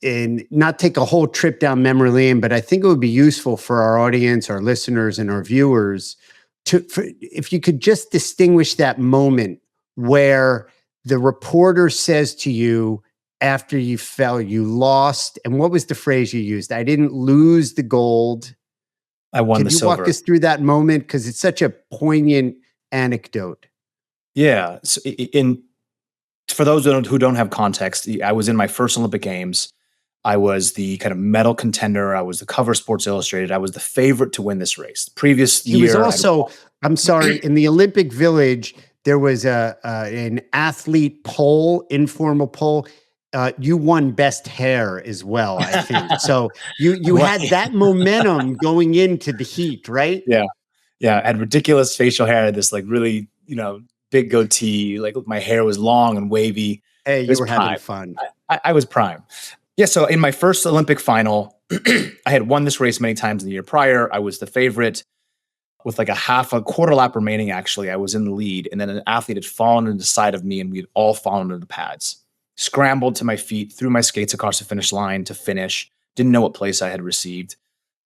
and not take a whole trip down memory lane, but I think it would be useful for our audience, our listeners, and our viewers if you could just distinguish that moment where the reporter says to you after you fell, you lost. And what was the phrase you used? I didn't lose the gold. I won the silver. Can you walk us through that moment? Because it's such a poignant anecdote. Yeah. So for those who don't have context, I was in my first Olympic Games. I was the kind of medal contender. I was the cover of Sports Illustrated. I was the favorite to win this race. The previous year, he was also, I'm sorry, in the Olympic Village, there was an athlete poll, informal poll. You won best hair as well, I think. So you had that momentum going into the heat, right? Yeah. Yeah. I had ridiculous facial hair, this like really, big goatee, like my hair was long and wavy. Hey, you were having fun. I was prime. Yeah. So in my first Olympic final, I had won this race many times in the year prior. I was the favorite with like a quarter lap remaining. Actually, I was in the lead, and then an athlete had fallen into the side of me, and we had all fallen into the pads. Scrambled to my feet, threw my skates across the finish line to finish. Didn't know what place I had received.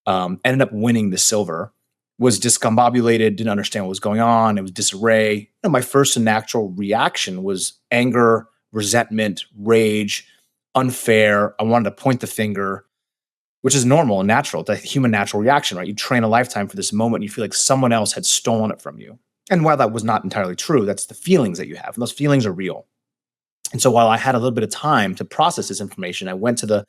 Ended up winning the silver. Was discombobulated, didn't understand what was going on. It was disarray. My first and natural reaction was anger, resentment, rage, unfair. I wanted to point the finger, which is normal and natural. It's a human natural reaction, right? You train a lifetime for this moment and you feel like someone else had stolen it from you. And while that was not entirely true, that's the feelings that you have. And those feelings are real. And so while I had a little bit of time to process this information, I went to the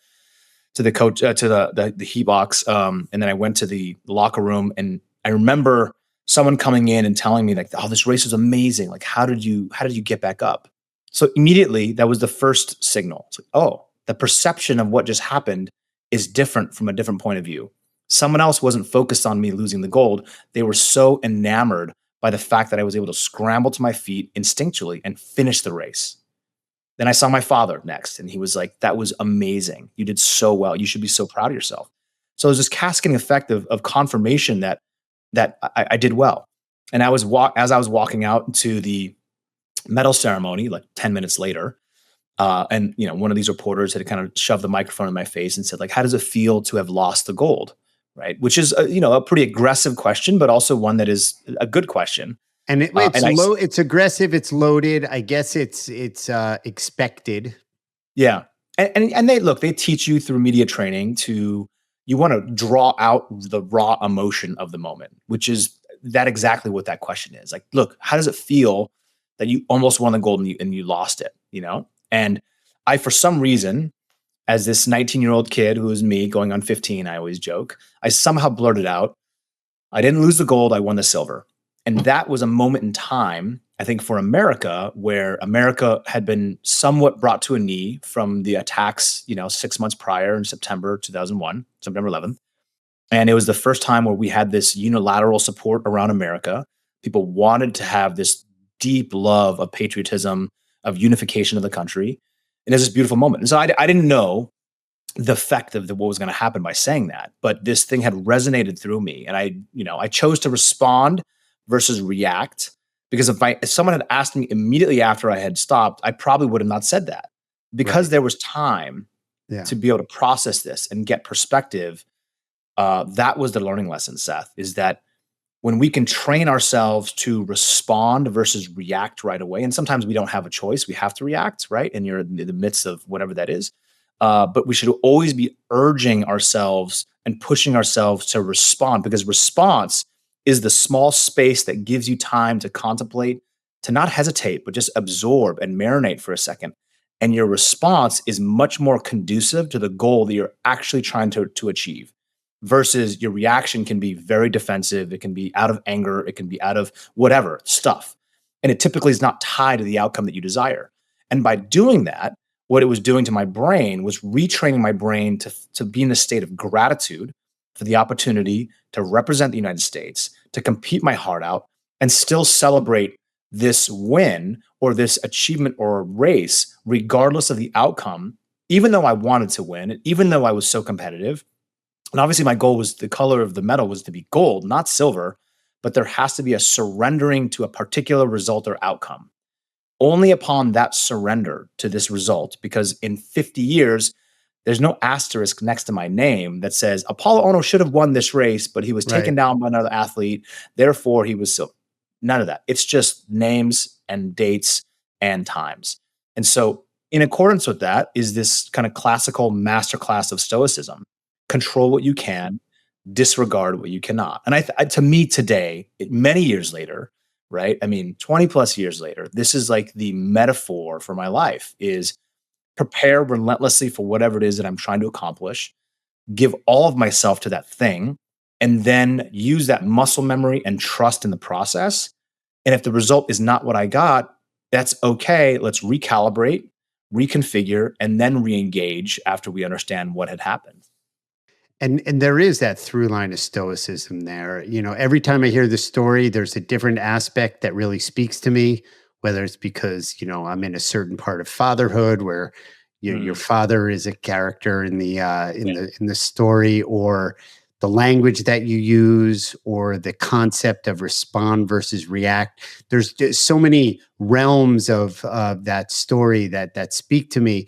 coach, to the heat box. And then I went to the locker room, and I remember someone coming in and telling me like, oh, this race was amazing. Like, how did you get back up? So immediately that was the first signal. It's like, oh, the perception of what just happened is different from a different point of view. Someone else wasn't focused on me losing the gold. They were so enamored by the fact that I was able to scramble to my feet instinctually and finish the race. Then I saw my father next, and he was like, that was amazing. You did so well. You should be so proud of yourself. So there's this cascading effect of confirmation that I did well. And as I was walking out to the medal ceremony, like 10 minutes later, and one of these reporters had kind of shoved the microphone in my face and said, like, how does it feel to have lost the gold? Right. Which is, a pretty aggressive question, but also one that is a good question. And it's aggressive. It's loaded. I guess it's expected. Yeah. And they teach you through media training you want to draw out the raw emotion of the moment, which is exactly what that question is. Like, look, how does it feel that you almost won the gold and you lost it, And I, for some reason, as this 19-year-old kid who is me going on 15, I always joke, I somehow blurted out, I didn't lose the gold, I won the silver. And that was a moment in time, I think, for America, where America had been somewhat brought to a knee from the attacks, 6 months prior in September 2001, September 11th. And it was the first time where we had this unilateral support around America. People wanted to have this deep love of patriotism, of unification of the country. And it was this beautiful moment. And so I didn't know the effect of what was going to happen by saying that, but this thing had resonated through me. And I chose to respond versus react, because if someone had asked me immediately after I had stopped, I probably would have not said that, because there was time to be able to process this and get perspective. That was the learning lesson, Seth, is that when we can train ourselves to respond versus react right away, and sometimes we don't have a choice, we have to react, right? And you're in the midst of whatever that is. But we should always be urging ourselves and pushing ourselves to respond, because response is the small space that gives you time to contemplate, to not hesitate, but just absorb and marinate for a second. And your response is much more conducive to the goal that you're actually trying to achieve, versus your reaction can be very defensive. It can be out of anger. It can be out of whatever stuff. And it typically is not tied to the outcome that you desire. And by doing that, what it was doing to my brain was retraining my brain to be in a state of gratitude for the opportunity to represent the United States, to compete my heart out, and still celebrate this win or this achievement or race, regardless of the outcome, even though I wanted to win, even though I was so competitive. And obviously my goal was, the color of the medal was to be gold, not silver, but there has to be a surrendering to a particular result or outcome. Only upon that surrender to this result, because in 50 years, there's no asterisk next to my name that says Apolo Ohno should have won this race, but he was taken Right. down by another athlete. Therefore, he was so none of that. It's just names and dates and times. And so, in accordance with that, is this kind of classical masterclass of Stoicism: control what you can, disregard what you cannot. And to me today, many years later, right? I mean, 20 plus years later, this is like the metaphor for my life: is prepare relentlessly for whatever it is that I'm trying to accomplish, give all of myself to that thing, and then use that muscle memory and trust in the process. And if the result is not what I got, that's okay. Let's recalibrate, reconfigure, and then re-engage after we understand what had happened. And there is that through line of stoicism there. You know, every time I hear the story, there's a different aspect that really speaks to me, whether it's because, you know, I'm in a certain part of fatherhood where your Mm, father is a character in the yeah. in the story, or the language that you use, or the concept of respond versus react. There's just so many realms of that story that speak to me.